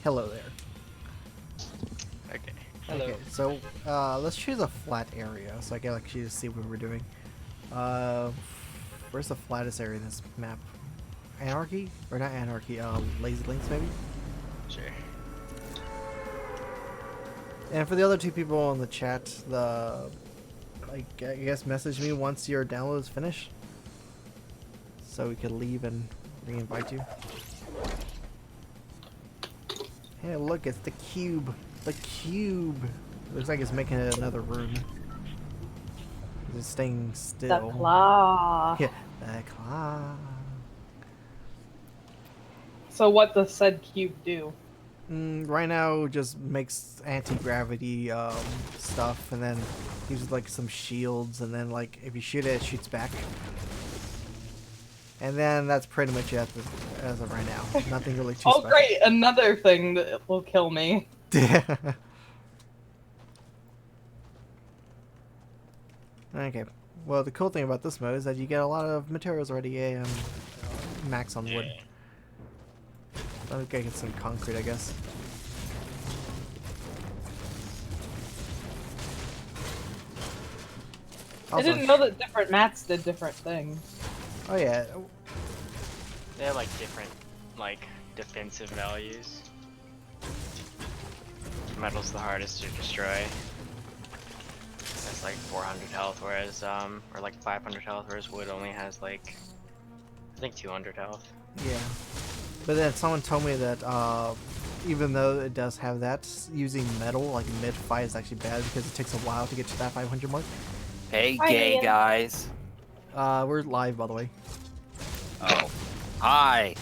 Hello there. Okay. Hello. Okay, so let's choose a flat area so I can actually see what we're doing. Where's the flattest area in this map? Anarchy? Or not Anarchy, Lazy Links maybe? Sure. And for the other two people in the chat, I guess message me once your download is finished. So we could leave and re-invite you. Hey look, it's the cube! The cube! Looks like it's making another room. It's staying still. The claw. Yeah, the claw. So what does said cube do? Right now, just makes anti-gravity stuff, and then uses like some shields, and then like if you shoot it, it shoots back. And then that's pretty much it as of right now. Nothing really too Oh special. great, another thing that will kill me. Okay. Well, the cool thing about this mode is that you get a lot of materials already, and max on wood. I'm gonna get some concrete, I guess. I didn't know that different mats did different things. Oh yeah. They have like different, like, defensive values. Metal's the hardest to destroy. That's like 400 health, whereas or like 500 health, whereas wood only has like, I think 200 health. Yeah. But then someone told me that even though it does have that, using metal like mid-fight is actually bad because it takes a while to get to that 500 mark. Hey, Hi, gay Ian. guys. We're live, by the way. Oh, hi.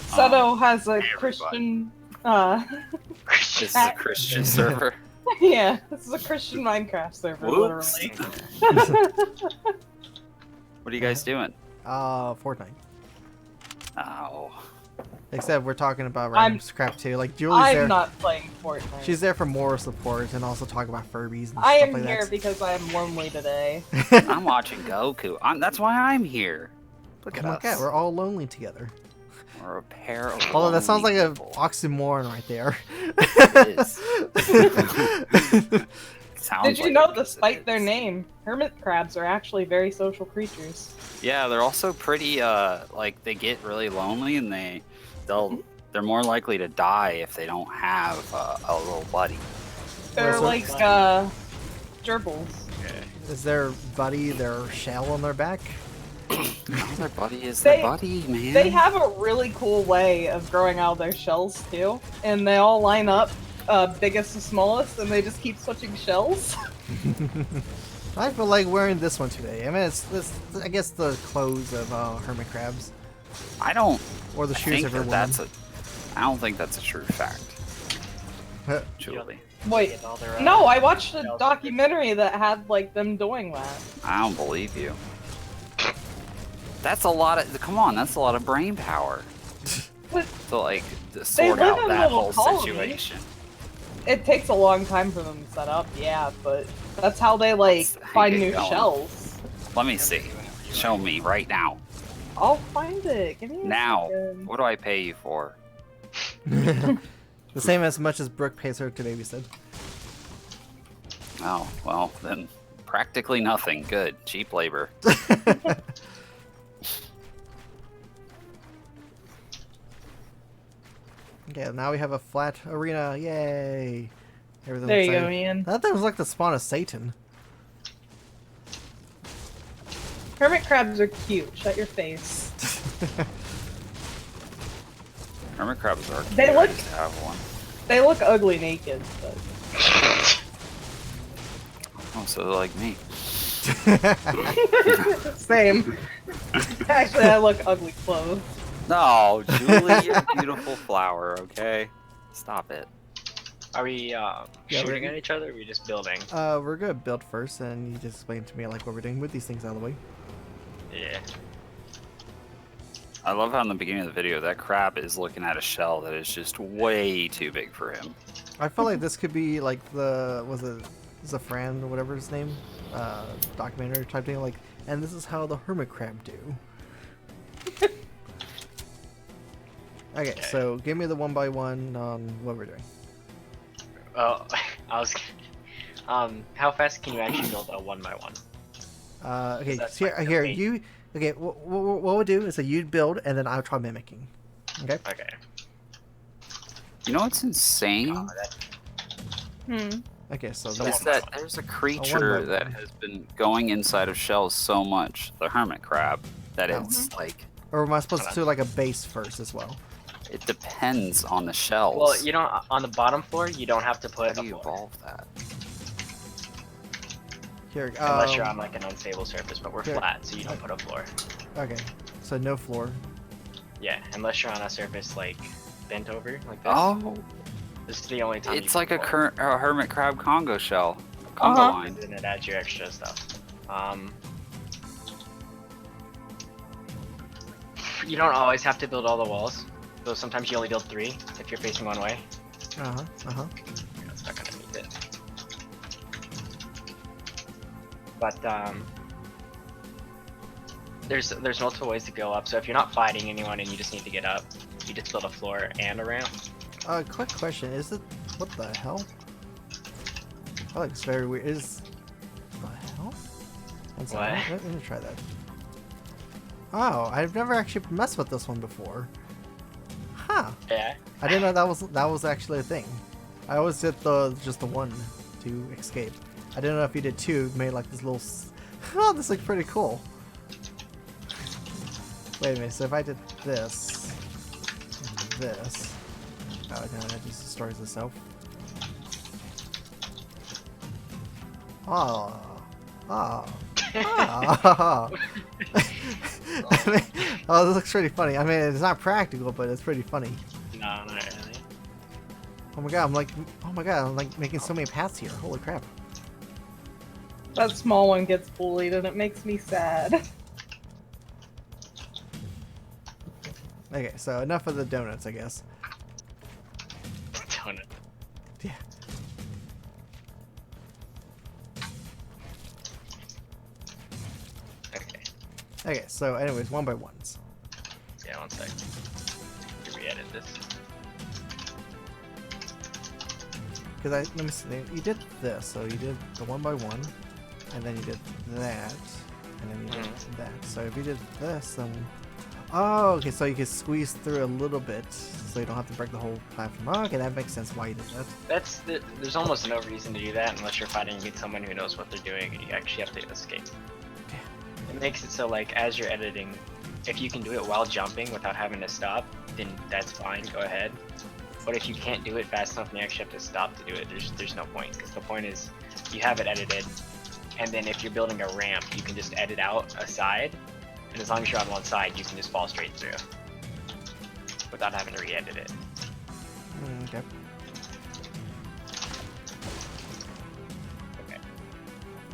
Seto has a hey, Christian, This is a Christian server. yeah, this is a Christian Minecraft server, Whoops. literally. What are you guys doing? Fortnite. Oh. Except we're talking about random crap too. Like Julie's I'm there. not playing Fortnite. She's there for moral support and also talk about Furbies and I stuff am like here that. because I am lonely today. I'm watching Goku. That's why I'm here. Look at Oh my us. God, we're all lonely together. We're a pair of Although that sounds like lonely an people. oxymoron right there. It is. Sounds Did you like know, it 'cause it despite their is. name, hermit crabs are actually very social creatures. Yeah, they're also pretty, like, they get really lonely and they're more likely to die if they don't have a little buddy. They're so- like, gerbils. Is their buddy their shell on their back? No, their buddy is They- their buddy, man. They have a really cool way of growing out of their shells, too. And they all line up, biggest to smallest, and they just keep switching shells. I feel like wearing this one today. I mean, it's I guess the clothes of hermit crabs, I don't or the shoes think of a that woman. that's I don't think that's a true fact. Huh. Julie. Wait, Get all their, no, I watched a shells. documentary that had, like, them doing that. I don't believe you. That's a lot of come on, that's a lot of brain power. But To like to sort live out in that little whole colonies. situation. it takes a long time for them to set up, yeah, but that's how they, like, Let's find get new going. shells. Let me see. Show me right now. I'll find it. Give me a Now. second. What do I pay you for? The same as much as Brooke pays her to babysit. Oh, well, then practically nothing. Good. Cheap labor. Okay, now we have a flat arena. Yay! Everything's There you go, exciting. Ian. That thing was like the spawn of Satan. Hermit crabs are cute. Shut your face. Hermit crabs are They cute. look- I used to have one. They look ugly naked, but... Oh, so they're like me. Same. Actually, I look ugly clothed. No, Julie, you're a beautiful flower, okay? Stop it. Are we shooting we're- at each other, or are we just building? We're gonna build first, and you just explain to me like what we're doing with these things out of the way. Yeah. I love how in the beginning of the video that crab is looking at a shell that is just way too big for him. I feel like this could be like the Zafran or whatever his name, documentary type thing. Like, and this is how the hermit crab do. Okay, so give me the 1x1 on what we're doing. Oh, I was. How fast can you actually build a 1x1? Okay, That's so like here the main- you. Okay, what we'll do is that you'd build, and then I'll try mimicking. Okay. Okay. You know what's insane? Oh, that, Okay, so So this Is that there's a 1 creature by that 1. has been going inside of shells so much, the hermit crab, that Oh. it's like Or am I supposed to do like a base first as well? it depends on the shells. well, you don't. On the bottom floor, you don't have to How put do a you floor. evolve that? Here, Unless you're on like an unstable surface, but we're here. flat, so you don't put a floor. Okay, so no floor. Yeah, unless you're on a surface like bent over like this. Oh, This is the only time. it's you like put a floor. hermit crab Congo shell, Congo Uh-huh. line. And then it adds your extra stuff. You don't always have to build all the walls. So sometimes you only build 3 if you're facing one way. That's not gonna meet it. But there's multiple ways to go up. So if you're not fighting anyone and you just need to get up, you just build a floor and a ramp. Quick question: is it what the hell? That looks very weird. Is the hell? That's What? Let me try that. Oh, I've never actually messed with this one before. Huh? Yeah. I didn't know that was actually a thing. I always did just the one to escape. I didn't know if you did 2, it made like this little. Oh, this looks pretty cool. Wait a minute. So if I did this. Oh no, that just destroys itself. Oh. Oh. Oh. I mean, oh, this looks pretty funny. I mean, it's not practical, but it's pretty funny. No, not really. Oh my god, I'm like making so many paths here. Holy crap. That small one gets bullied and it makes me sad. Okay, so enough of the donuts, I guess. Donut. Yeah. Okay. Okay, so anyways, 1x1s. Yeah, one sec. Re-edit this. Because let me see, you did this, so you did the 1x1, and then you did that, and then you did that. So if you did this, then oh, okay, so you can squeeze through a little bit, so you don't have to break the whole platform. Oh, okay, that makes sense why you did that. There's almost no reason to do that unless you're fighting against someone who knows what they're doing and you actually have to escape. It makes it so like as you're editing, if you can do it while jumping without having to stop, then that's fine, go ahead. But if you can't do it fast enough and you actually have to stop to do it, there's no point, because the point is you have it edited, and then if you're building a ramp, you can just edit out a side, and as long as you're on one side, you can just fall straight through without having to re-edit it. Okay. Okay.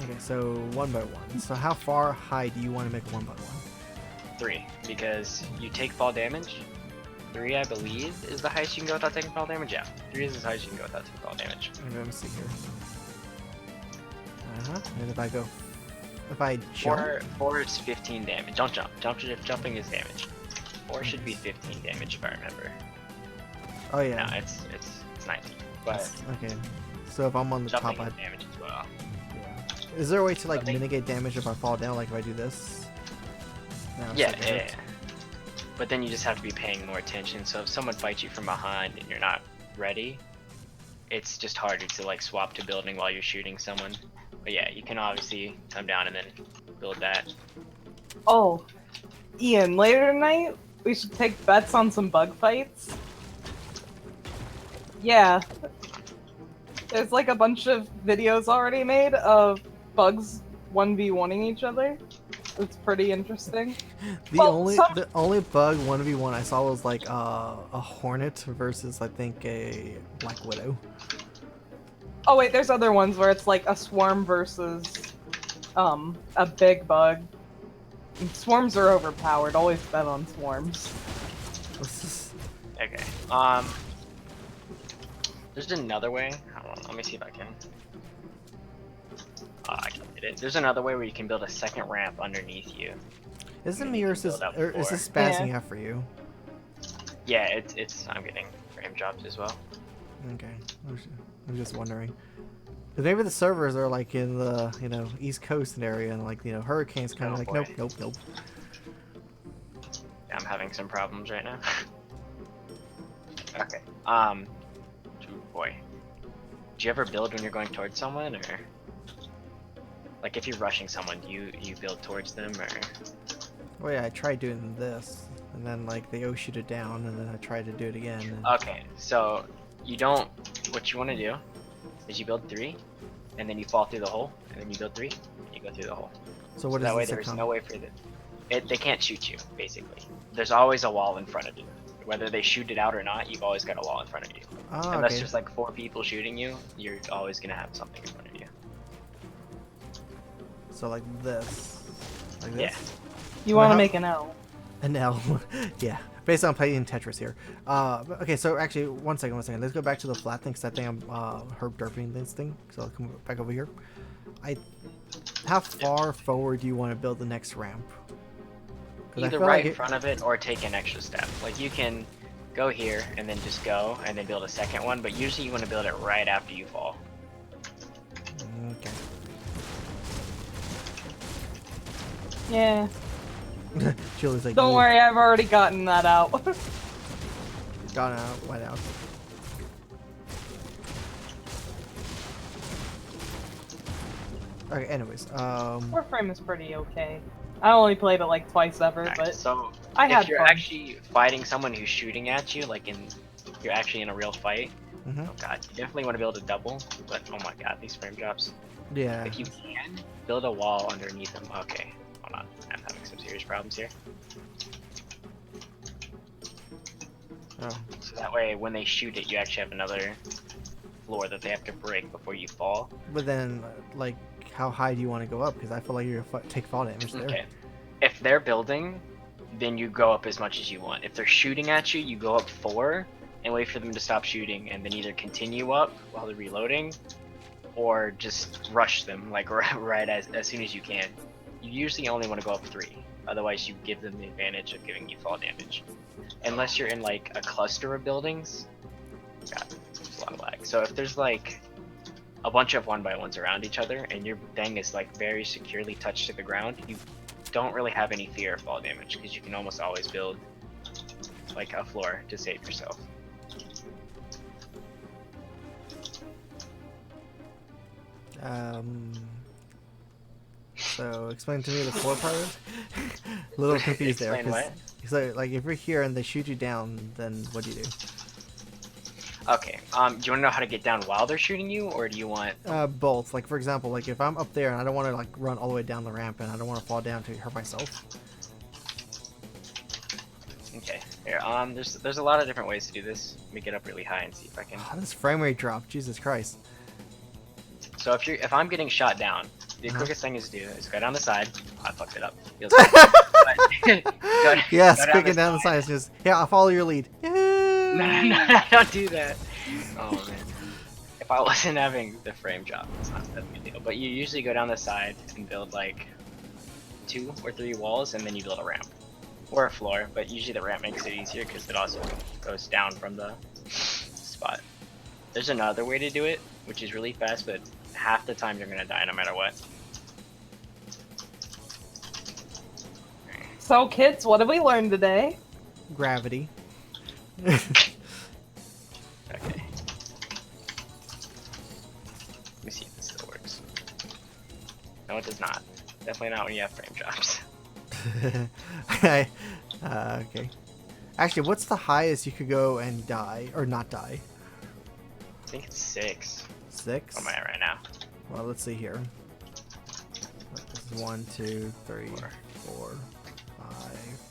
Okay, so 1x1. So how far high do you want to make a 1x1? 3, because you take fall damage. 3, I believe, is the highest you can go without taking fall damage. Yeah, 3 is as high as you can go without taking fall damage. Okay, let me see here. And if I jump, 4 is 15 damage. Don't jump. Jumping is damage. 4 should be 15 damage if I remember. oh yeah. No, it's 19. But Okay. So if I'm on the top, jumping I is damage as well. yeah. Is there a way to like Something- mitigate damage if I fall down? Like if I do this? No, it's Yeah, like yeah, this. yeah. But then you just have to be paying more attention. So if someone fights you from behind and you're not ready, it's just harder to like swap to building while you're shooting someone. But yeah, you can obviously come down and then build that. Oh, Ian, later tonight, we should take bets on some bug fights. Yeah. There's like a bunch of videos already made of bugs 1v1ing each other. It's pretty interesting. The Well, the only bug 1v1 I saw was like a hornet versus I think a black widow. Oh wait, there's other ones where it's like a swarm versus a big bug. And swarms are overpowered. Always bet on swarms. This is- Okay. There's another way. Hold on, let me see if I can. I can get it. There's another way where you can build a second ramp underneath you. Is it And me you or can build up is this Yeah. spazzing out for you? Yeah, I'm getting frame drops as well. Okay, I'm just wondering. 'Cause maybe the servers are like in the East Coast area, and like hurricanes kind of Oh, like boy. nope. Yeah, I'm having some problems right now. Okay. Boy. Do you ever build when you're going towards someone, or like if you're rushing someone, do you build towards them, or? Well, yeah, I tried doing this, and then like they shoot it down, and then I tried to do it again. And... Okay, so you don't. What you want to do is you build 3, and then you fall through the hole, and then you build 3, and you go through the hole. So what that is way this there's account? no way for they can't shoot you, basically. There's always a wall in front of you. Whether they shoot it out or not, you've always got a wall in front of you. Oh, Unless okay. there's like 4 people shooting you, you're always gonna have something in front of you. So like this. Like this? Yeah. You Well, want to how- make an L. An L. Yeah. Based on playing Tetris here. Okay, so actually, one second. Let's go back to the flat thing, because I think I'm herb derping this thing. So I'll come back over here. How far forward do you want to build the next ramp? 'Cause I Either feel right like in front of it or take an extra step. Like you can go here and then just go and then build a second one, but usually you want to build it right after you fall. Okay. Yeah. Julie's like, Don't worry, I've already gotten that out. Gone out, went out. Okay, anyways, Warframe is pretty okay. I only played it like twice ever, Alright, but so I had if you're fun. actually fighting someone who's shooting at you, like you're actually in a real fight, Mhm. oh god, you definitely want to build a double, but oh my god, these frame drops. yeah. If you can, build a wall underneath them. Okay, hold on, I'm having some serious problems here. Oh. So that way, when they shoot it, you actually have another floor that they have to break before you fall. But then, like, how high do you want to go up? Because I feel like you're gonna take fall damage there. Okay. If they're building, then you go up as much as you want. If they're shooting at you, you go up 4 and wait for them to stop shooting, and then either continue up while they're reloading, or just rush them like right as soon as you can. You usually only want to go up 3. Otherwise, you give them the advantage of giving you fall damage. Unless you're in like a cluster of buildings. God, there's a lot of lag. So if there's like a bunch of 1x1s around each other and your thing is like very securely touched to the ground, you don't really have any fear of fall damage because you can almost always build like a floor to save yourself. So explain to me the floor part. A little confused there. Explain 'Cause- So like, if you're here and they shoot you down, then what do you do? Okay, do you want to know how to get down while they're shooting you, or do you want... Both. Like, for example, like if I'm up there and I don't want to like run all the way down the ramp and I don't want to fall down to hurt myself. Okay, here, there's a lot of different ways to do this. Let me get up really high and see if I can... Oh, this frame rate drop, Jesus Christ. So if I'm getting shot down, the Uh-huh. quickest thing is to do is go down the side. Oh, I fucked it up. Feels Yes, go quick and down the side. It's just, yeah, I'll follow your lead. No, don't do that. Oh man. If I wasn't having the frame drop, it's not that big a deal. But you usually go down the side and build like 2 or 3 walls, and then you build a ramp or a floor. But usually the ramp makes it easier because it also goes down from the spot. There's another way to do it, which is really fast, but half the time you're gonna die no matter what. So kids, what did we learn today? Gravity. Okay. Let me see if this still works. No, it does not. Definitely not when you have frame drops. Okay. Actually, what's the highest you could go and die or not die? I think it's 6. 6? What am I at right now? Well, let's see here. This is 1, 2, 3, 4, 5.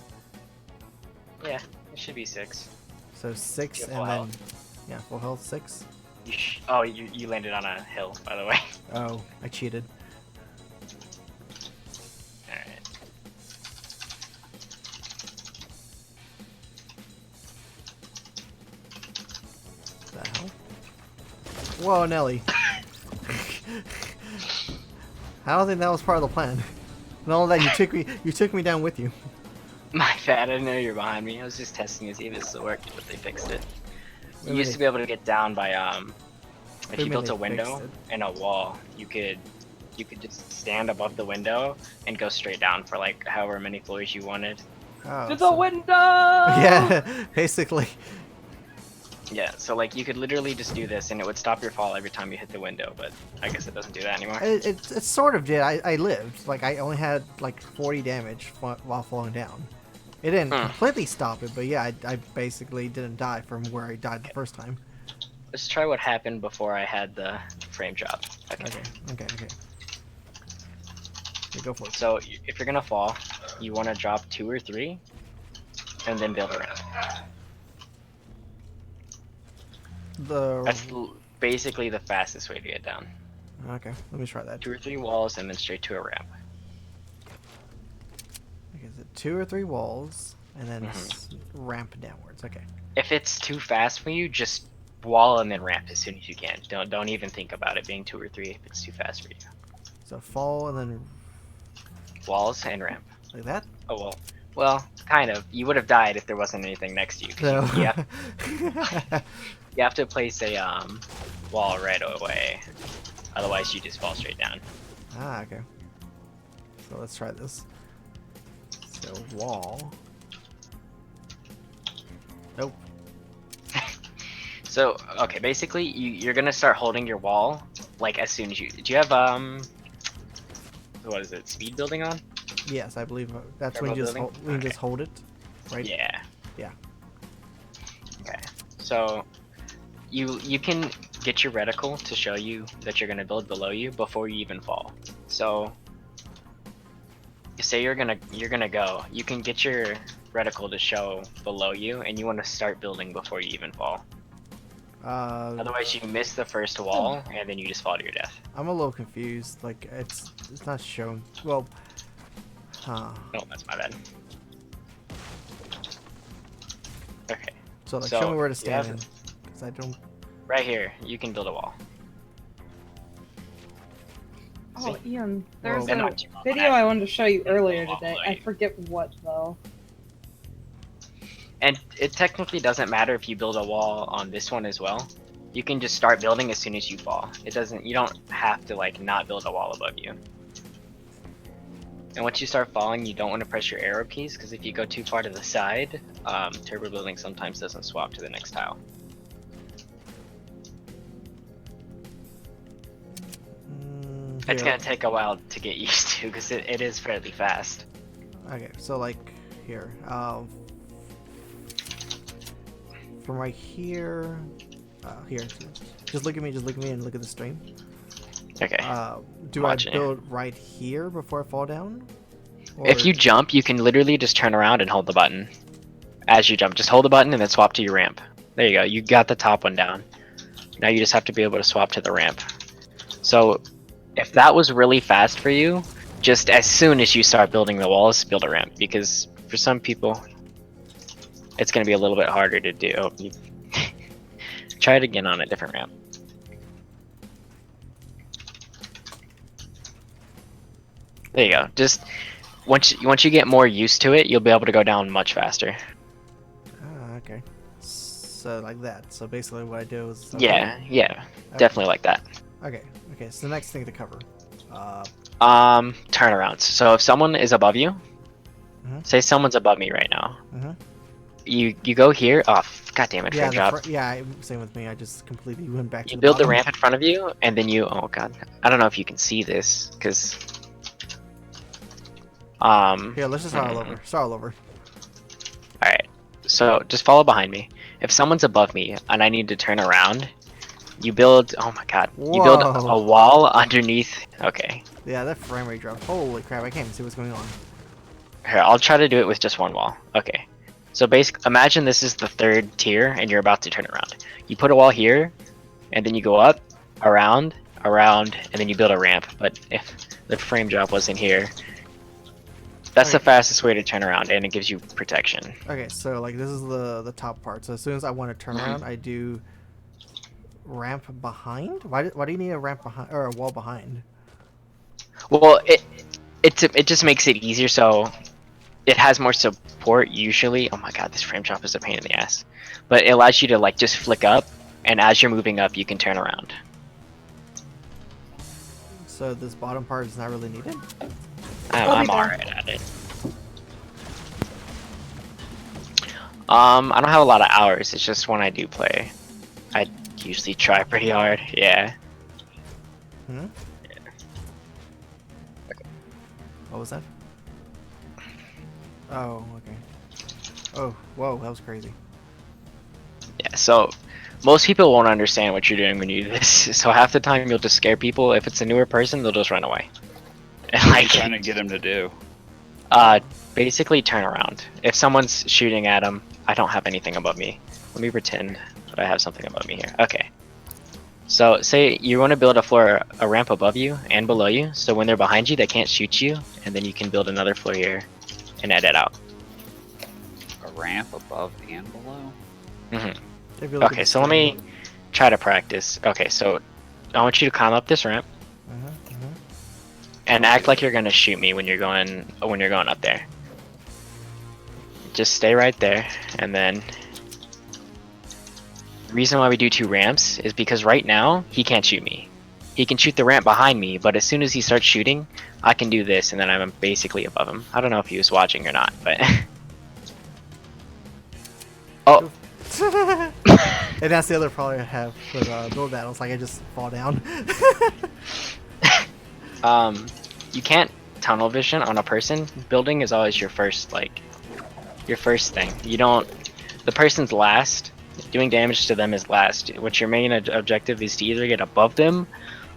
Yeah, it should be 6. So 6 You have and full then health. yeah, full health 6. Oh, you landed on a hill, by the way. Oh, I cheated. Alright. The hell? Whoa, Nelly. I don't think that was part of the plan. And all that you took me down with you. My bad, I didn't know you were behind me. I was just testing to see if it still worked, but they fixed it. You Wait, used to be able to get down by if Wait a you built minute, a they window fixed it? and a wall, you could just stand above the window and go straight down for like however many floors you wanted. Oh, To the so- window! Yeah, basically. Yeah, so like you could literally just do this and it would stop your fall every time you hit the window, but I guess it doesn't do that anymore. It sort of did. I lived. Like, I only had like 40 damage while falling down. It didn't completely stop it, but yeah, I basically didn't die from where I died the first time. Let's try what happened before I had the frame drop. Okay. Okay, go for it. So if you're gonna fall, you want to drop 2 or 3, and then build a ramp. That's basically the fastest way to get down. Okay, let me try that. 2 or 3 walls and then straight to a ramp. Okay, so 2 or 3 walls, and then ramp downwards. Okay. If it's too fast for you, just wall and then ramp as soon as you can. Don't even think about it being 2 or 3 if it's too fast for you. So fall and then Walls and ramp. like that. Oh well, kind of. You would have died if there wasn't anything next to you. 'Cause So you have to place a wall right away. Otherwise, you just fall straight down. okay. So let's try this. So wall. Nope. So okay, basically you're gonna start holding your wall like as soon as you. Do you have what is it? Speed building on? Yes, I believe that's Turbo when you just building? just hold it, right? Yeah. Yeah. Okay. So you can get your reticle to show you that you're gonna build below you before you even fall. So say you're gonna go, you can get your reticle to show below you, and you want to start building before you even fall. Otherwise, you miss the first wall, and then you just fall to your death. I'm a little confused. Like it's not shown. Well, Oh, that's my bad. Okay. So like, So, show me where to you stand have- in, because I don't. Right here, you can build a wall. Oh, See? Ian, there's Whoa. And a not too long, video I wanted to show you earlier Wall today. below I you. forget what though. And it technically doesn't matter if you build a wall on this one as well. You can just start building as soon as you fall. It doesn't. You don't have to like not build a wall above you. And once you start falling, you don't want to press your arrow keys, because if you go too far to the side, turbo building sometimes doesn't swap to the next tile. It's Here. gonna take a while to get used to, because it is fairly fast. Okay, so like here, from right here, here. Just look at me. Just look at me and look at the stream. Okay. Do I Watching you. build right here before I fall down? If you jump, you can literally just turn around and hold the button. As you jump, just hold the button and then swap to your ramp. There you go. You got the top one down. Now you just have to be able to swap to the ramp. So if that was really fast for you, just as soon as you start building the walls, build a ramp. Because for some people, it's going to be a little bit harder to do. Oh, try it again on a different ramp. There you go. Just once you get more used to it, you'll be able to go down much faster. Okay. So like that. So basically, what I do is. Yeah, Okay. definitely like that. Okay. Okay. So the next thing to cover. Turnarounds. So if someone is above you, say someone's above me right now, you go here. Oh, god damn it, Yeah. frame drop. Same with me. I just completely went back to You the build the bottom. ramp in front of you, and then you. Oh god, I don't know if you can see this, because. Here, let's just start all over. Start all over. Alright, so just follow behind me. If someone's above me and I need to turn around, you build. Oh my god, you build Whoa. a wall underneath. Okay, Yeah, that frame rate dropped. Holy crap! I can't even see what's going on. here I'll try to do it with just one wall. Okay, so basically, imagine this is the third tier and you're about to turn around. You put a wall here, and then you go up, around, and then you build a ramp. But if the frame drop wasn't here. That's the fastest way to turn around, and it gives you protection. Okay, so like this is the top part. So as soon as I want to turn around, I do ramp behind. Why do you need a ramp behind or a wall behind? Well, it just makes it easier. So it has more support usually. Oh my god, this frame drop is a pain in the ass. But it allows you to like just flick up, and as you're moving up, you can turn around. So this bottom part is not really needed? I'm alright at it. I don't have a lot of hours. It's just when I do play, I usually try pretty hard. Yeah. Hmm? What was that? Oh, okay. Oh, whoa, that was crazy. Yeah. So most people won't understand what you're doing when you do this. So half the time you'll just scare people. If it's a newer person, they'll just run away. And What are you like, trying to get him to do? basically turn around. If someone's shooting at them, I don't have anything above me. Let me pretend that I have something above me here. Okay. So say you want to build a ramp above you and below you, so when they're behind you, they can't shoot you, and then you can build another floor here and edit out. A ramp above and below? If you look Okay, at so the let me screen- try to practice. Okay, so I want you to climb up this ramp and act like you're gonna shoot me when you're going up there. Just stay right there, and then the reason why we do 2 ramps is because right now he can't shoot me. He can shoot the ramp behind me, but as soon as he starts shooting, I can do this, and then I'm basically above him. I don't know if he was watching or not, but oh. And that's the other problem I have with build battles, like I just fall down. You can't tunnel vision on a person. Building is always your first thing. You don't. The person's last. Doing damage to them is last. What your main objective is to either get above them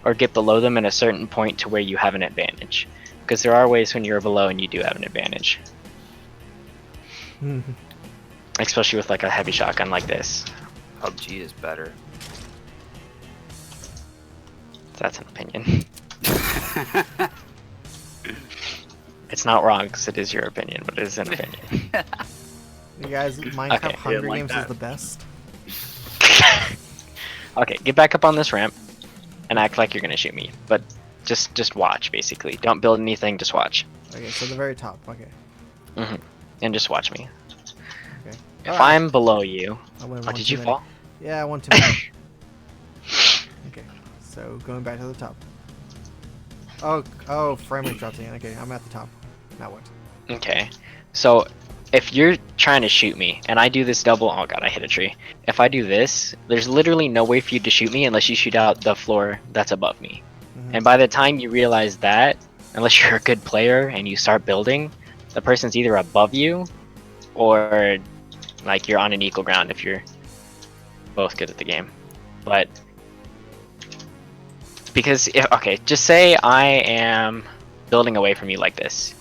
or get below them at a certain point to where you have an advantage. Because there are ways when you're below and you do have an advantage. Especially with like a heavy shotgun like this. PUBG is better. That's an opinion. It's not wrong because it is your opinion, but it is an opinion. You guys, Minecraft Okay, Hunger like Games is that. the best. Okay, get back up on this ramp and act like you're gonna shoot me, but just watch basically. Don't build anything, just watch. Okay, so the very top. Okay. And just watch me. Okay. If Alright. I'm below you, I went oh, one did too you many. fall? Yeah, I went too many. Okay, so going back to the top. Oh, frame rate dropped again. Okay, I'm at the top. Now what? Okay, so if you're trying to shoot me and I do this double, oh god, I hit a tree. If I do this, there's literally no way for you to shoot me unless you shoot out the floor that's above me. And by the time you realize that, unless you're a good player and you start building, the person's either above you or like you're on an equal ground if you're both good at the game. But because okay, just say I am building away from you like this.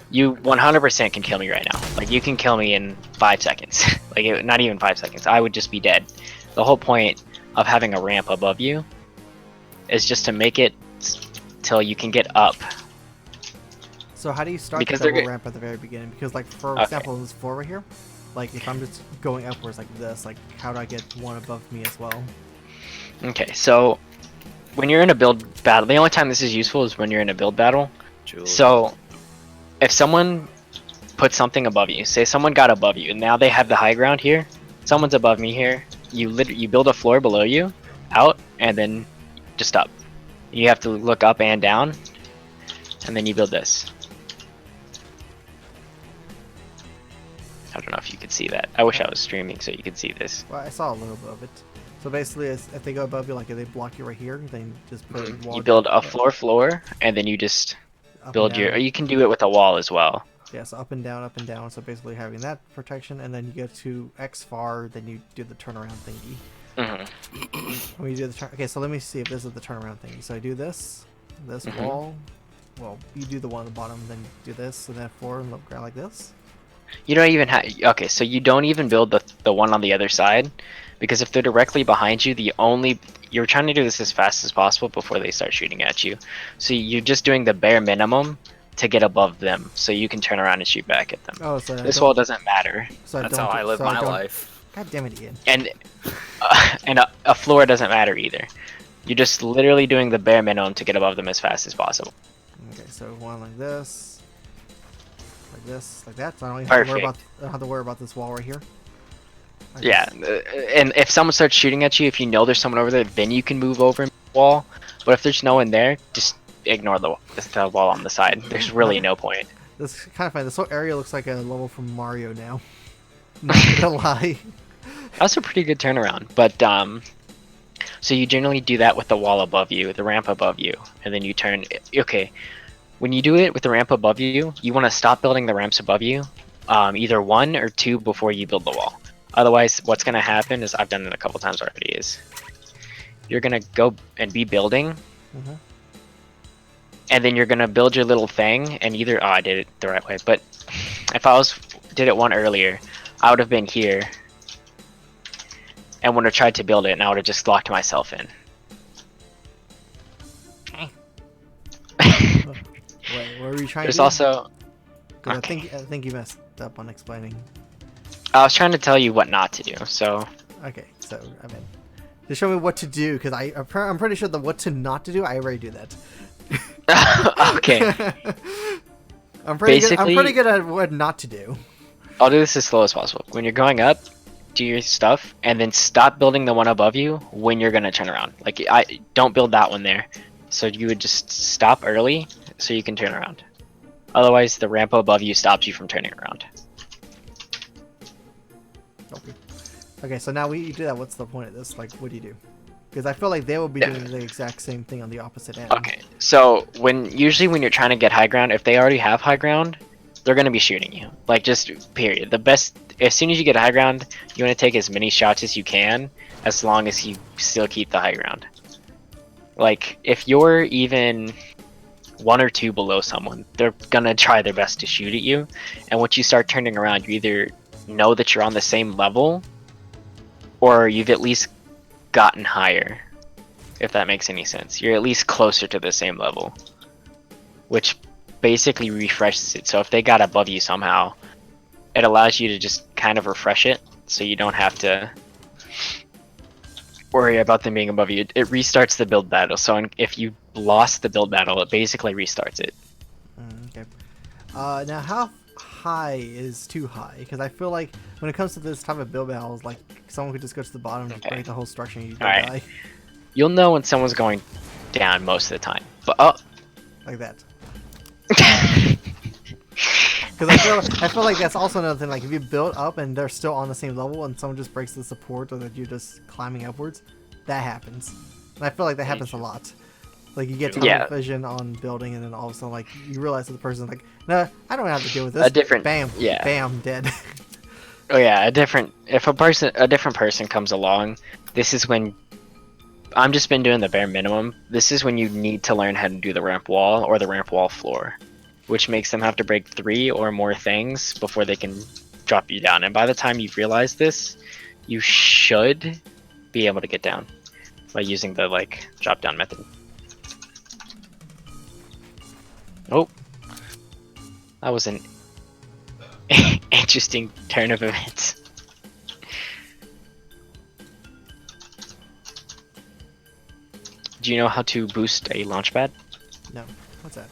You 100% can kill me right now. Like you can kill me in 5 seconds. Like not even 5 seconds. I would just be dead. The whole point of having a ramp above you is just to make it till you can get up. So how do you start Because the they're double good- ramp at the very beginning? Because like for Okay. example, this floor right here, like if I'm just going upwards like this, like how do I get one above me as well? Okay, so when you're in a build battle, the only time this is useful is when you're in a build battle. Julie. So if someone puts something above you, say someone got above you, and now they have the high ground here, someone's above me here, you build a floor below you, out, and then just up. You have to look up and down, and then you build this. I don't know if you could see that. I wish I was streaming so you could see this. Well, I saw a little bit of it. So basically, if they go above you, like if they block you right here, then just put a wall. You build a floor, and then you just up and build down. your. Or you can do it with a wall as well. Yeah, so up and down, up and down. So basically having that protection, and then you go to X far, then you do the turnaround thingy. When you do the okay, so let me see if this is the turnaround thingy. So I do this wall. Well, you do the one at the bottom, then you do this, and then floor and look ground like this. You don't even have. Okay, so you don't even build the one on the other side, because if they're directly behind you, you're trying to do this as fast as possible before they start shooting at you. So you're just doing the bare minimum to get above them, so you can turn around and shoot back at them. Oh, so This wall doesn't matter, So That's how I live my life. God damn it, Ian. and a floor doesn't matter either. You're just literally doing the bare minimum to get above them as fast as possible. Okay, so one like this. like this, like that. So I don't even have to worry about. Perfect. I don't have to worry about this wall right here. I Yeah, just- and if someone starts shooting at you, if you know there's someone over there, then you can move over and the wall. But if there's no one there, just ignore the wall on the side. There's really no point. This is kind of funny. This whole area looks like a level from Mario now. Not gonna lie. That's a pretty good turnaround. But so you generally do that with the wall above you, the ramp above you, and then you turn. Okay, when you do it with the ramp above you, you want to stop building the ramps above you, either 1 or 2 before you build the wall. Otherwise, what's gonna happen is, I've done it a couple times already, is you're gonna go and be building, and then you're gonna build your little thing, and either I did it the right way, but if I did it one earlier, I would have been here and would have tried to build it, and I would have just locked myself in. Wait, what were you trying There's to do? also, 'Cause okay. I think you messed up on explaining. I was trying to tell you what not to do, so Okay, so I mean, just show me what to do, because I'm pretty sure the what to not to do. I already do that. okay. I'm pretty Basically- good at what not to do. I'll do this as slow as possible. When you're going up, do your stuff, and then stop building the one above you when you're gonna turn around. Like, I don't build that one there. So you would just stop early so you can turn around. Otherwise, the ramp above you stops you from turning around. Okay. Okay, so now we do that. What's the point of this? Like, what do you do? Because I feel like they will be doing the exact same thing on the opposite end. Okay, so usually when you're trying to get high ground, if they already have high ground, they're gonna be shooting you. Like, just period. The best, as soon as you get high ground, you want to take as many shots as you can, as long as you still keep the high ground. Like, if you're even 1 or 2 below someone, they're gonna try their best to shoot at you. And once you start turning around, you either know that you're on the same level, or you've at least gotten higher, if that makes any sense. You're at least closer to the same level, which basically refreshes it. So if they got above you somehow, it allows you to just kind of refresh it, so you don't have to worry about them being above you. It restarts the build battle. So if you lost the build battle, it basically restarts it. Okay. Now how high is too high? Because I feel like when it comes to this type of build battles, like someone could just go to the bottom and break the whole structure and you Alright. die. You'll know when someone's going down most of the time. But Like that. Because I feel like that's also another thing. Like if you build up and they're still on the same level, and someone just breaks the support, or that you're just climbing upwards, that happens. And I feel like that happens a lot. Like you get tunnel vision on building, and then all of a sudden, like you realize that the person's like, "No, I don't have to deal with this." Bam, bam, dead. Oh yeah, if a different person comes along, this is when I'm just been doing the bare minimum. This is when you need to learn how to do the ramp wall or the ramp wall floor, which makes them have to break 3 or more things before they can drop you down. And by the time you've realized this, you should be able to get down by using the drop down method. Oh, that was an interesting turn of events. Do you know how to boost a launch pad? No, what's that?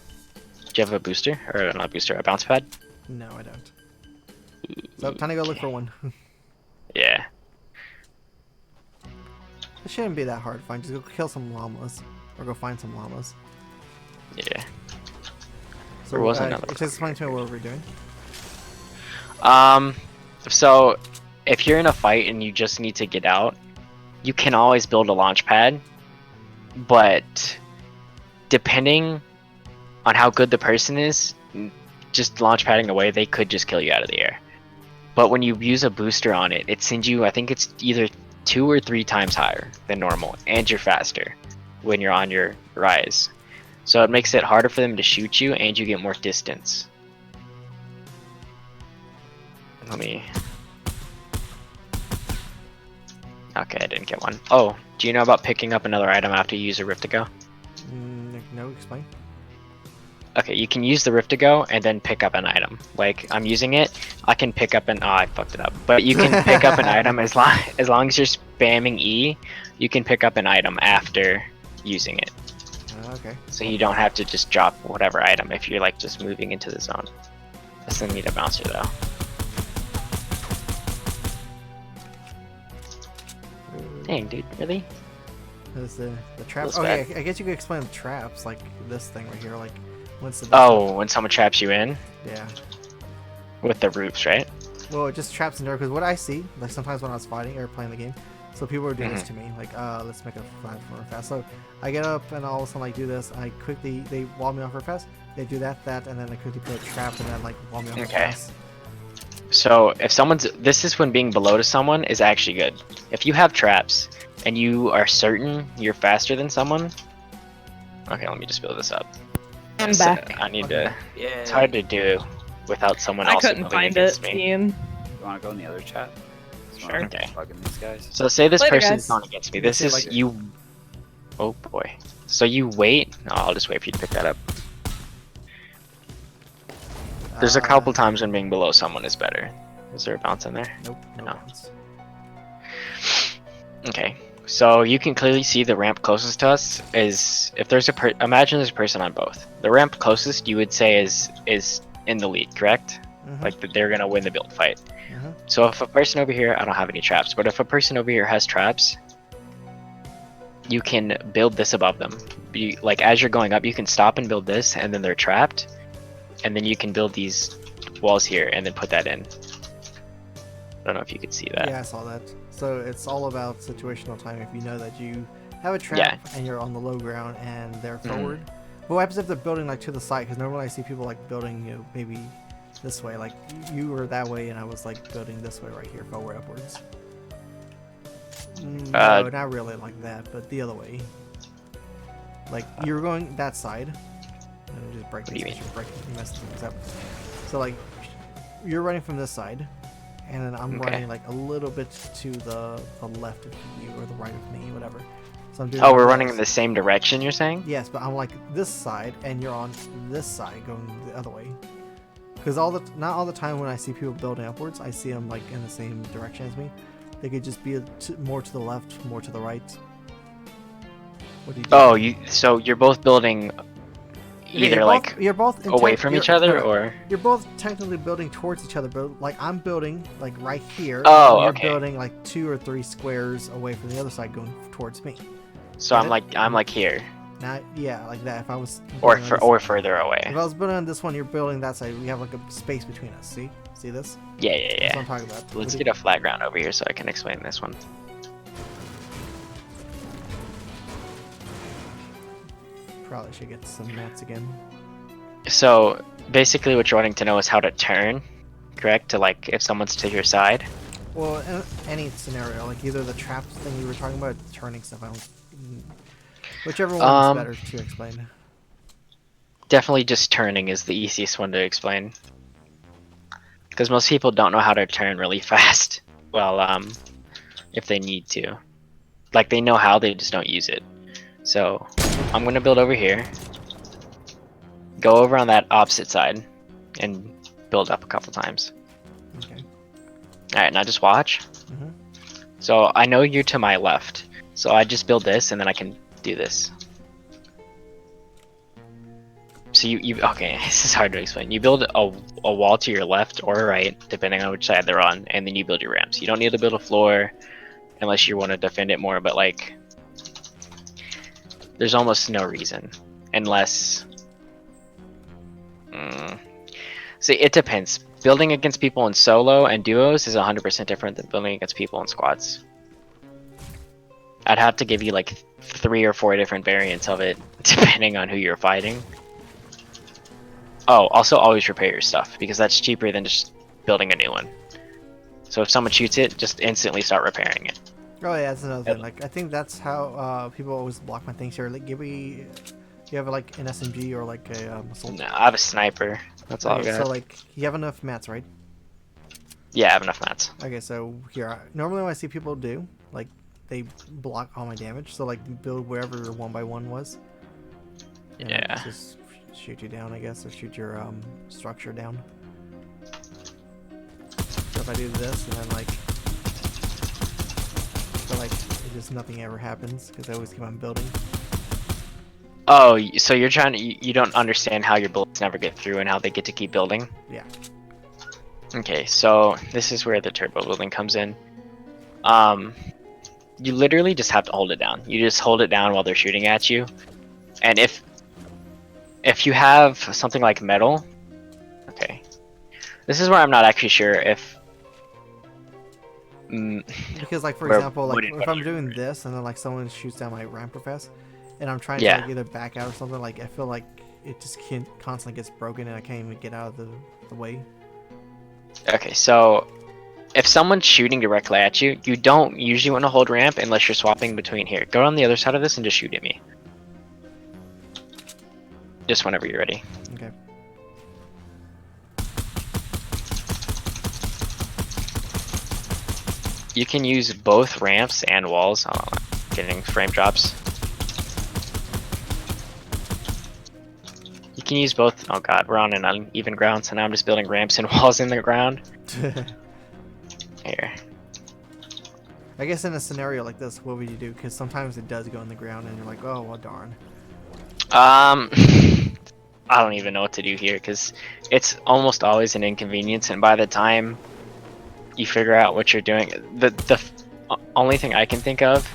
Do you have a booster? Or not a booster, a bounce pad? No, I don't. So time to go look for one. Yeah. It shouldn't be that hard to find. Just go kill some llamas. Or go find some llamas. Yeah. So, There was another just explain to me what we're doing. So if you're in a fight and you just need to get out, you can always build a launch pad, but depending on how good the person is, just launch padding away, they could just kill you out of the air. But when you use a booster on it, it sends you, I think it's either 2 or 3 times higher than normal, and you're faster when you're on your rise. So it makes it harder for them to shoot you, and you get more distance. Let me... Okay, I didn't get one. Oh, do you know about picking up another item after you use a Rift to Go? No, explain. Okay, you can use the Rift to Go and then pick up an item. Like, I'm using it, I can pick up an... Oh, I fucked it up. But you can pick up an item as long as you're spamming E, you can pick up an item after using it. Okay. So you don't have to just drop whatever item if you're just moving into the zone. Still need a bouncer though. Dang, dude, really? There's the traps. Feels Okay, bad. I guess you could explain the traps, like this thing right here, like once the Oh, when someone traps you in yeah. with the roofs, right? Well, it just traps in there because what I see, like sometimes when I was fighting or playing the game, so people would do this Mhm. to me, like let's make a platform fast. So I get up and all of a sudden like do this. I quickly they wall me off real fast. They do that, and then they quickly put a trap and then like wall me off real Okay. fast. So if someone's, this is when being below to someone is actually good. If you have traps and you are certain you're faster than someone, okay, let me just build this up. I'm So back. I need Okay. to. Yeah. It's hard to do without someone I else couldn't building find against it, me. Ian. You want to go in the other chat? Sure. Okay. Bugging these guys. So say this Later, person's guys. going against me. Yeah, This say is like- you. Oh boy. So you wait. No, I'll just wait for you to pick that up. There's a couple times when being below someone is better. Is there a bounce in there? Nope. No. No. bounce. Okay. So you can clearly see the ramp closest to us is if there's a imagine there's a person on both. The ramp closest you would say is in the lead, correct? Mhm. Like that they're gonna win the build fight. Mhm. So if a person over here, I don't have any traps, but if a person over here has traps, you can build this above them. Like as you're going up, you can stop and build this, and then they're trapped, and then you can build these walls here and then put that in. I don't know if you could see that. Yeah, I saw that. So it's all about situational time. If you know that you have a trap and you're on the low ground and they're forward, but what happens if they're building like to the side? Because normally I see people like building, you know, maybe this way. Like you were that way, and I was like building this way right here, forward upwards. No, not really like that, but the other way. Like you're going that side. Let me just break What do you these. mean? Break mess things up. So like you're running from this side. And then I'm Okay. running like a little bit to the left of you or the right of me, whatever. So I'm doing. Oh, we're running this. in the same direction, you're saying? Yes, but I'm like this side, and you're on this side going the other way. Because not all the time when I see people building upwards, I see them like in the same direction as me. They could just be more to the left, more to the right. What do you do? Oh, so you're both building Okay, either you're like both, you're both away from each other, or you're both technically building towards each other, but like I'm building like right here. Oh, and you're okay. building like 2 or 3 squares away from the other side, going towards me. so Get it? I'm like here, Not yeah, like that. If I was or building on or this- further away. if I was building on this one, you're building that side. We have like a space between us. See this? Yeah, That's what yeah. I'm talking about. Let's get a flat ground over here so I can explain this one. Probably should get some mats again. So basically, what you're wanting to know is how to turn, correct? To like if someone's to your side. Well, in any scenario, like either the traps thing you were talking about, the turning stuff. I don't. Whichever one is better to explain. Definitely, just turning is the easiest one to explain. Because most people don't know how to turn really fast. Well, if they need to, like they know how, they just don't use it. So I'm gonna build over here. Go over on that opposite side, and build up a couple times. Okay. Alright, now just watch. Mhm. So I know you're to my left, so I just build this and then I can do this. So you okay, this is hard to explain. You build a wall to your left or right, depending on which side they're on, and then you build your ramps. You don't need to build a floor unless you want to defend it more, but like there's almost no reason. Unless see, it depends. Building against people in solo and duos is 100% different than building against people in squads. I'd have to give you like 3 or 4 different variants of it, depending on who you're fighting. Oh, also always repair your stuff, because that's cheaper than just building a new one. So if someone shoots it, just instantly start repairing it. Oh yeah, that's another thing. Like I think that's how people always block my things here. Like give me, you have like an SMG or like a assault. No, I have a sniper. That's all I Okay, got. so like you have enough mats, right? Yeah, I have enough mats. Okay, so here, normally when I see people do, like they block all my damage. So like you build wherever 1 by 1 was. And then Yeah. Just shoot you down, I guess, or shoot your structure down. So if I do this and then like, so like it just nothing ever happens because I always keep on building. Oh, so you're trying to, you don't understand how your bullets never get through and how they get to keep building? Yeah. Okay, so this is where the turbo building comes in. You literally just have to hold it down. You just hold it down while they're shooting at you. And if you have something like metal, okay. This is where I'm not actually sure if Because like for where example, like wooden if I'm ones are doing great. this and then like someone shoots down my ramp real fast, and I'm trying to Yeah. like either back out or something, like I feel like it just can't constantly gets broken and I can't even get out of the way. Okay, so if someone's shooting directly at you, you don't usually want to hold ramp unless you're swapping between here. Go on the other side of this and just shoot at me. Just whenever you're ready. Okay. You can use both ramps and walls. Oh, getting frame drops. You can use both. Oh god, we're on an uneven ground, so now I'm just building ramps and walls in the ground. Here. I guess in a scenario like this, what would you do? Because sometimes it does go in the ground and you're like, oh well, darn. I don't even know what to do here because it's almost always an inconvenience, and by the time you figure out what you're doing, the only thing I can think of.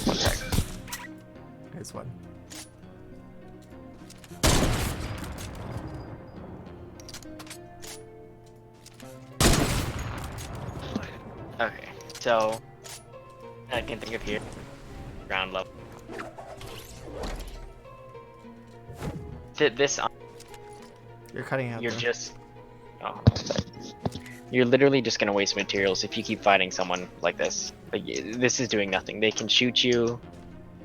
One sec. Here's one. Okay, so I can think of here ground level. This You're cutting out. you're though. just oh, you're literally just gonna waste materials if you keep fighting someone like this. Like this is doing nothing. They can shoot you,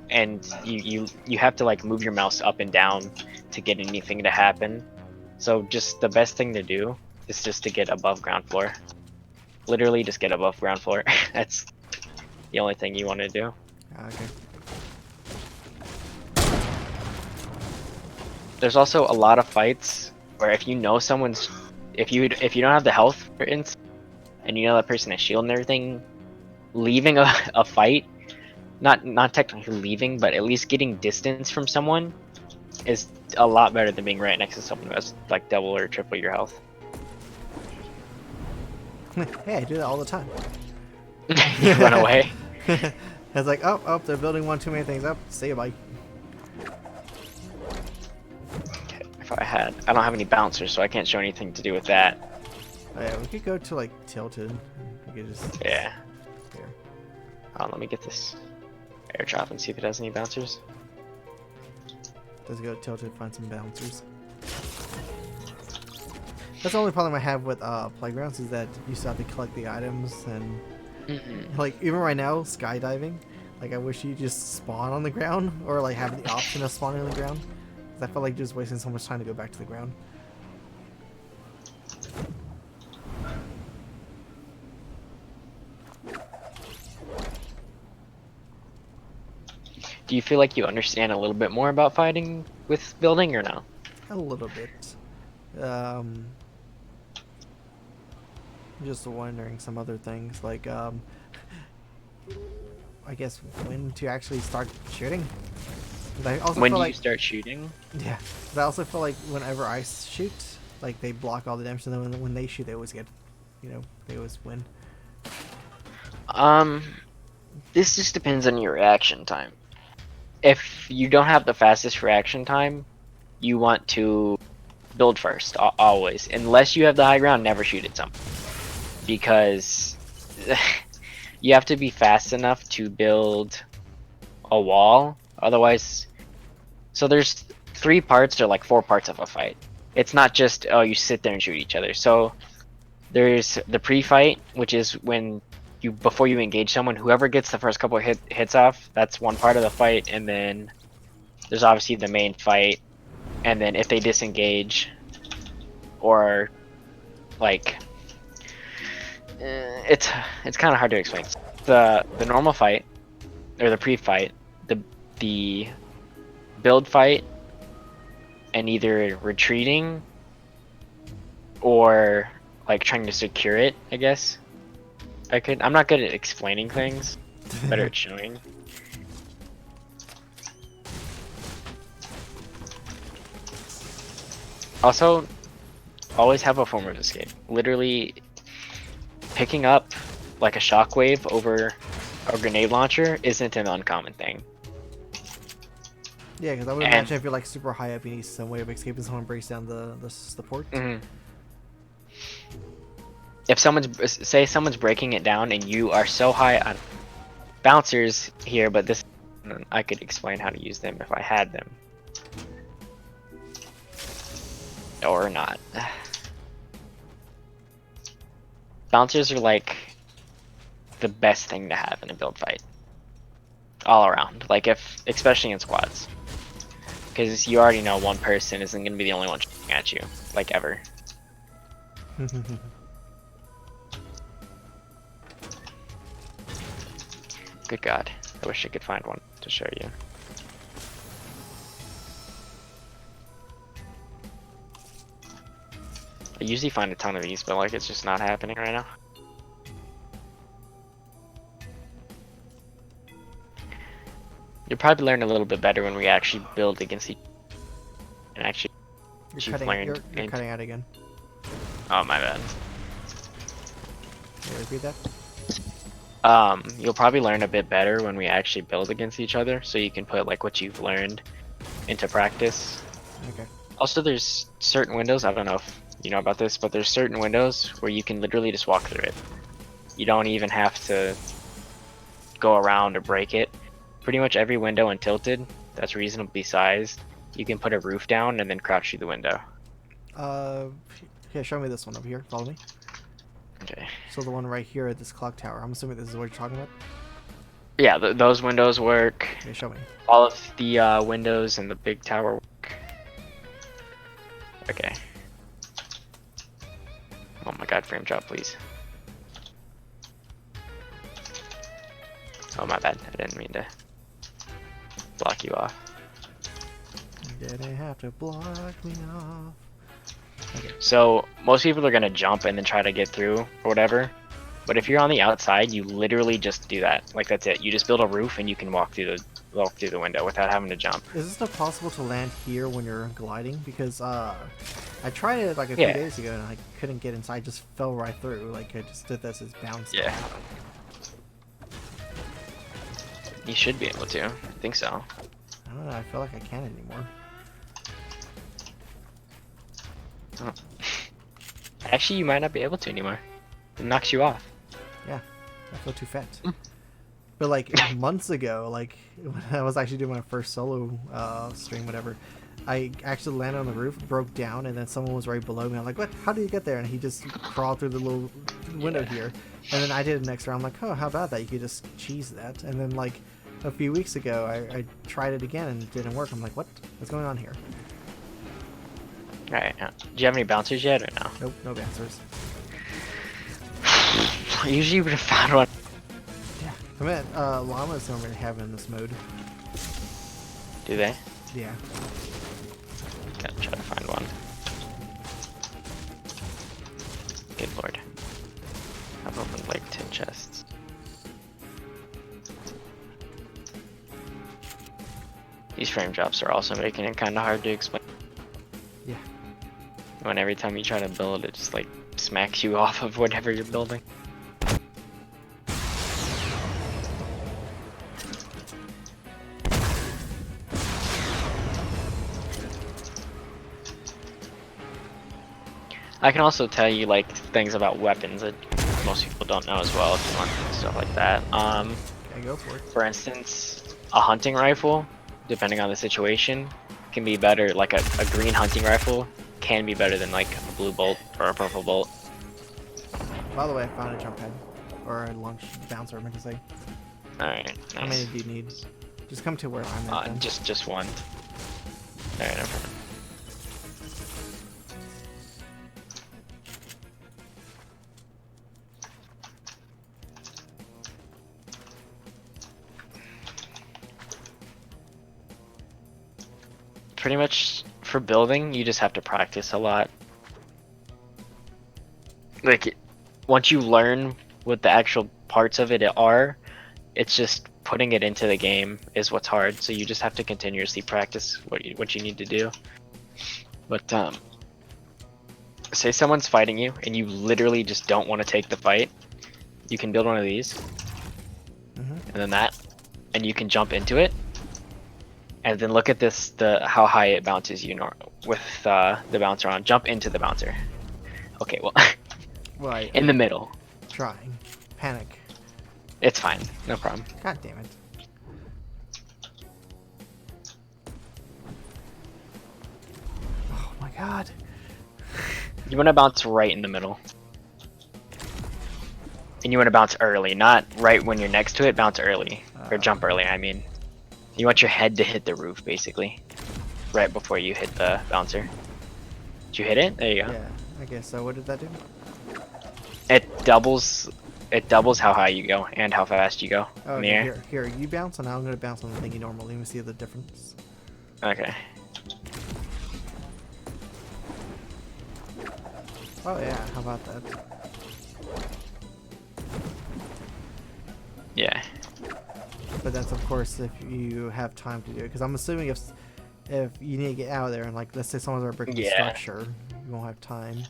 and you have to like move your mouse up and down to get anything to happen. So just the best thing to do is just to get above ground floor. Literally just get above ground floor. That's the only thing you want to do. Okay. There's also a lot of fights where if you know someone's if you don't have the health for instance, and you know that person has shield and everything, leaving a fight, not technically leaving, but at least getting distance from someone is a lot better than being right next to someone who has like double or triple your health. Hey, I do that all the time. You run away. It's like, oh, they're building one too many things up. See you, bye. Okay, if I don't have any bouncers, so I can't show anything to do with that. Oh, yeah, we could go to like tilted. We could just Yeah. here. Let me get this airdrop and see if it has any bouncers. Let's go tilted, find some bouncers. That's the only problem I have with playgrounds is that you still have to collect the items and like even right now skydiving, like I wish you just spawn on the ground or like have the option of spawning on the ground. 'Cause I feel like just wasting so much time to go back to the ground. Do you feel like you understand a little bit more about fighting with building or no? A little bit. Just wondering some other things like I guess when to actually start shooting. 'Cause I also When feel do like, you start shooting? yeah, 'cause I also feel like whenever I shoot, like they block all the damage, and then when they shoot, they always get, they always win. This just depends on your reaction time. If you don't have the fastest reaction time, you want to build first, always. Unless you have the high ground, never shoot at someone. Because you have to be fast enough to build a wall, otherwise... So there's 3 parts or like 4 parts of a fight. It's not just, oh, you sit there and shoot each other. So there's the pre-fight, which is when before you engage someone, whoever gets the first couple of hits off, that's one part of the fight, and then there's obviously the main fight, and then if they disengage, or like it's kind of hard to explain. The normal fight, or the pre-fight, the build fight, and either retreating or like trying to secure it, I guess. I'm not good at explaining things, better at showing. Also, always have a form of escape. Literally, picking up like a shockwave over a grenade launcher isn't an uncommon thing. Yeah, because I would And- imagine if you're like super high up, you need some way of escaping. Someone breaks down the port. If someone's breaking it down and you are so high on bouncers here, but this I could explain how to use them if I had them. Or not. Bouncers are like the best thing to have in a build fight. All around. Like especially in squads. Because you already know one person isn't going to be the only one shooting at you. Like ever. Good God. I wish I could find one to show you. I usually find a ton of these, but like it's just not happening right now. You'll probably learn a little bit better when we actually build against each and actually You're cutting out again. Oh my bad. Can you repeat that? You'll probably learn a bit better when we actually build against each other, so you can put like what you've learned into practice. Okay. Also, there's certain windows, I don't know if you know about this, but there's certain windows where you can literally just walk through it. You don't even have to go around or break it. Pretty much every window in Tilted that's reasonably sized, you can put a roof down and then crouch through the window. Here, show me this one over here. Follow me. Okay. So the one right here at this clock tower. I'm assuming this is what you're talking about. Yeah, those windows work. Okay, show me. All of the windows in the big tower work. Okay. Oh my God, frame drop, please. Oh my bad, I didn't mean to block you off. You didn't have to block me off. Okay. So most people are gonna jump and then try to get through or whatever. But if you're on the outside, you literally just do that. Like that's it. You just build a roof and you can walk through the window without having to jump. Is it still possible to land here when you're gliding? Because I tried it like a few days ago and I couldn't get inside. I just fell right through. Like I just did this as bounce. Yeah. You should be able to. I think so. I don't know. I feel like I can't anymore. Oh. Actually, you might not be able to anymore. It knocks you off. Yeah, I feel too fat. But like months ago, like when I was actually doing my first solo stream, whatever, I actually landed on the roof, broke down, and then someone was right below me. I'm like, "What? How did you get there?" And he just crawled through the little window here. And then I did it next round. I'm like, "Oh, how about that? You could just cheese that." And then like a few weeks ago, I tried it again and it didn't work. I'm like, "What? What's going on here?" Alright, do you have any bouncers yet or no? Nope, no bouncers. Usually you would have found one. Yeah, I mean, llamas don't really have it in this mode. Do they? Yeah. Gotta try to find one. Good lord. I've opened like 10 chests. These frame drops are also making it kind of hard to explain. Yeah. When every time you try to build, it just like smacks you off of whatever you're building. I can also tell you like things about weapons that most people don't know as well if you want stuff like that. Okay, go for it. For instance, a hunting rifle, depending on the situation, can be better. Like a green hunting rifle can be better than like a blue bolt or a purple bolt. By the way, I found a jump pad. Or a launch bouncer, I meant to say. Alright, nice. How many do you need? Just come to where I'm at then. Just one. Alright, no problem. Pretty much for building, you just have to practice a lot. Like, once you learn what the actual parts of it are, it's just putting it into the game is what's hard. So you just have to continuously practice what you need to do. But say someone's fighting you and you literally just don't want to take the fight, you can build one of these, and then that, and you can jump into it, and then look at this, how high it bounces you with the bouncer on. Jump into the bouncer. Okay, well, Right. in the middle. Trying. Panic. It's fine, no problem. God damn it. Oh my god. You want to bounce right in the middle. And you want to bounce early, not right when you're next to it, bounce early. Or jump early, I mean. You want your head to hit the roof, basically. Right before you hit the bouncer. Did you hit it? There you go. Yeah. Okay, so what did that do? It doubles how high you go and how fast you go Oh, in the okay, air. here, you bounce, and I'm gonna bounce on the thing you normally. Let me see the difference. Okay. Oh yeah, how about that? Yeah. But that's of course if you have time to do it, because I'm assuming if you need to get out of there and like let's say someone's a brick Yeah. structure, you won't have time.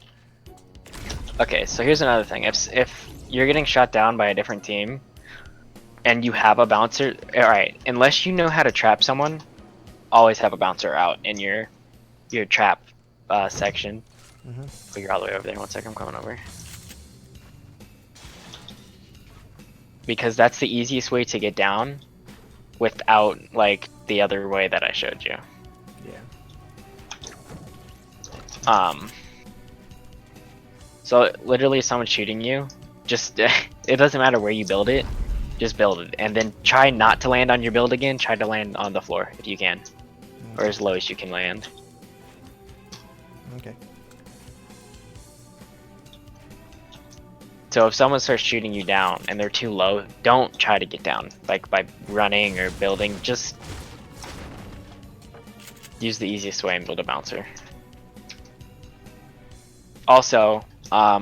Okay, so here's another thing. If you're getting shot down by a different team, and you have a bouncer, alright, unless you know how to trap someone, always have a bouncer out in your trap section. Oh, you're all the way over there. One second, I'm coming over. Because that's the easiest way to get down without, like, the other way that I showed you. Yeah. So literally if someone's shooting you, just, it doesn't matter where you build it, just build it. And then try not to land on your build again, try to land on the floor if you can. Or as low as you can land. Okay. So if someone starts shooting you down and they're too low, don't try to get down. Like by running or building, just use the easiest way and build a bouncer. Also, I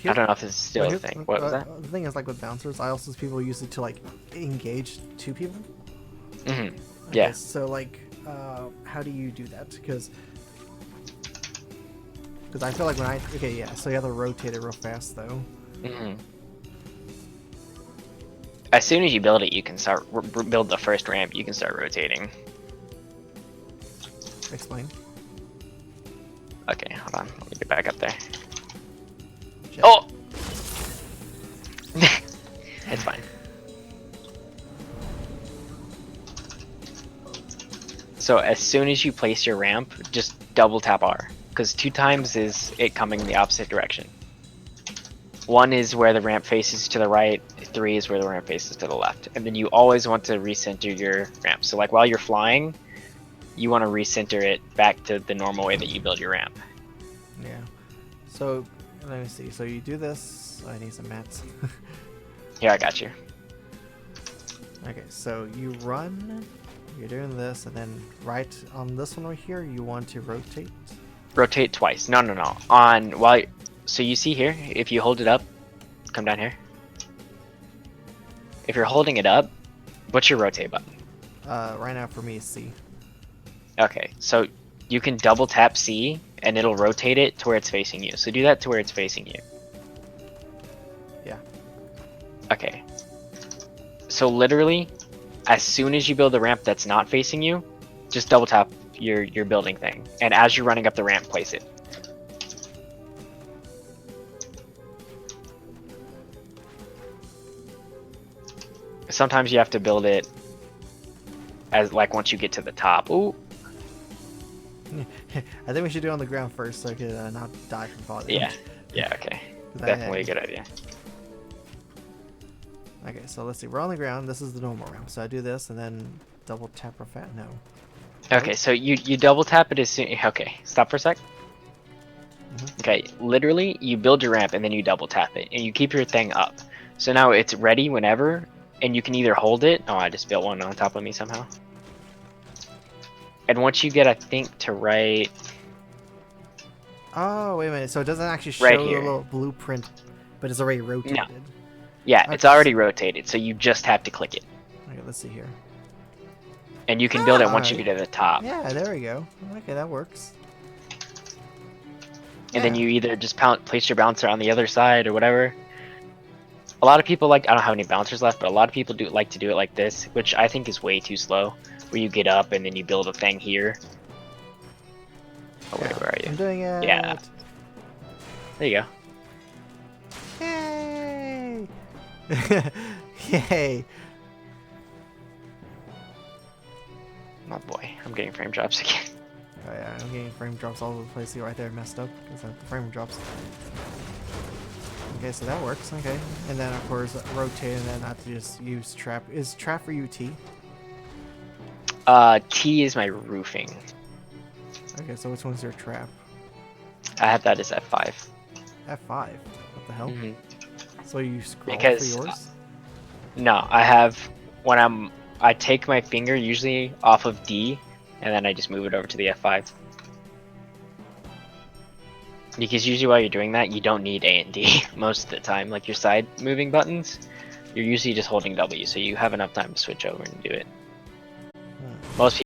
don't know if this is still a thing. What was that? The thing is, like with bouncers, I also see people use it to like engage two people. Mm-hmm. Okay, Yeah. so like, how do you do that? Because I feel like when so you have to rotate it real fast though. Mm-hmm. As soon as you build it, you can start build the first ramp. You can start rotating. Explain. Okay, hold on. Let me get back up there. Check. Oh! It's fine. So as soon as you place your ramp, just double tap R. Because 2 times is it coming the opposite direction. 1 is where the ramp faces to the right, 3 is where the ramp faces to the left. And then you always want to recenter your ramp. So like while you're flying, you want to recenter it back to the normal way that you build your ramp. Yeah. So let me see. So you do this. I need some mats. Here, I got you. Okay, so you run. You're doing this, and then right on this one right here, you want to rotate. Rotate twice. No. So you see here, if you hold it up, come down here. If you're holding it up, what's your rotate button? Right now for me is C. Okay, so you can double tap C and it'll rotate it to where it's facing you. So do that to where it's facing you. Yeah. Okay. So literally, as soon as you build a ramp that's not facing you, just double tap your building thing. And as you're running up the ramp, place it. Sometimes you have to build it as like once you get to the top. Ooh. I think we should do it on the ground first, so I could not die from falling. Yeah. Yeah. Okay. Definitely a good idea. Okay, so let's see. We're on the ground. This is the normal ramp. So I do this and then double tap real fast. No. Okay, so you double tap it as soon. Okay, stop for a sec. Okay, literally, you build your ramp and then you double tap it, and you keep your thing up. So now it's ready whenever, and you can either hold it. Oh, I just built one on top of me somehow. And once you get, I think, to right. Oh, wait a minute. So it doesn't actually show Right the here. little blueprint, but it's already rotated. Yeah, Okay. it's already rotated, so you just have to click it. Okay, let's see here. And you can build it once you Alright. get to the top. Yeah, there we go. Okay, that works. and then Yeah. you either just place your bouncer on the other side or whatever. A lot of people like, I don't have any bouncers left, but a lot of people do like to do it like this, which I think is way too slow. Where you get up and then you build a thing here. Oh wait, Yeah, where are you? I'm doing it. Yeah. There you go. Yay! Yay! Oh boy, I'm getting frame drops again. Oh yeah, I'm getting frame drops all over the place. See right there, messed up because the frame drops. Okay, so that works. Okay, and then of course rotate, and then I have to just use trap. Is trap for UT? T is my roofing. Okay, so which one's your trap? I have that as F5. F5. What the hell? Mhm. So you scroll Because, for yours? No, I have when I take my finger usually off of D, and then I just move it over to the F5. Because usually while you're doing that, you don't need A and D most of the time. Like your side moving buttons, you're usually just holding W, so you have enough time to switch over and do it. Hmm. Most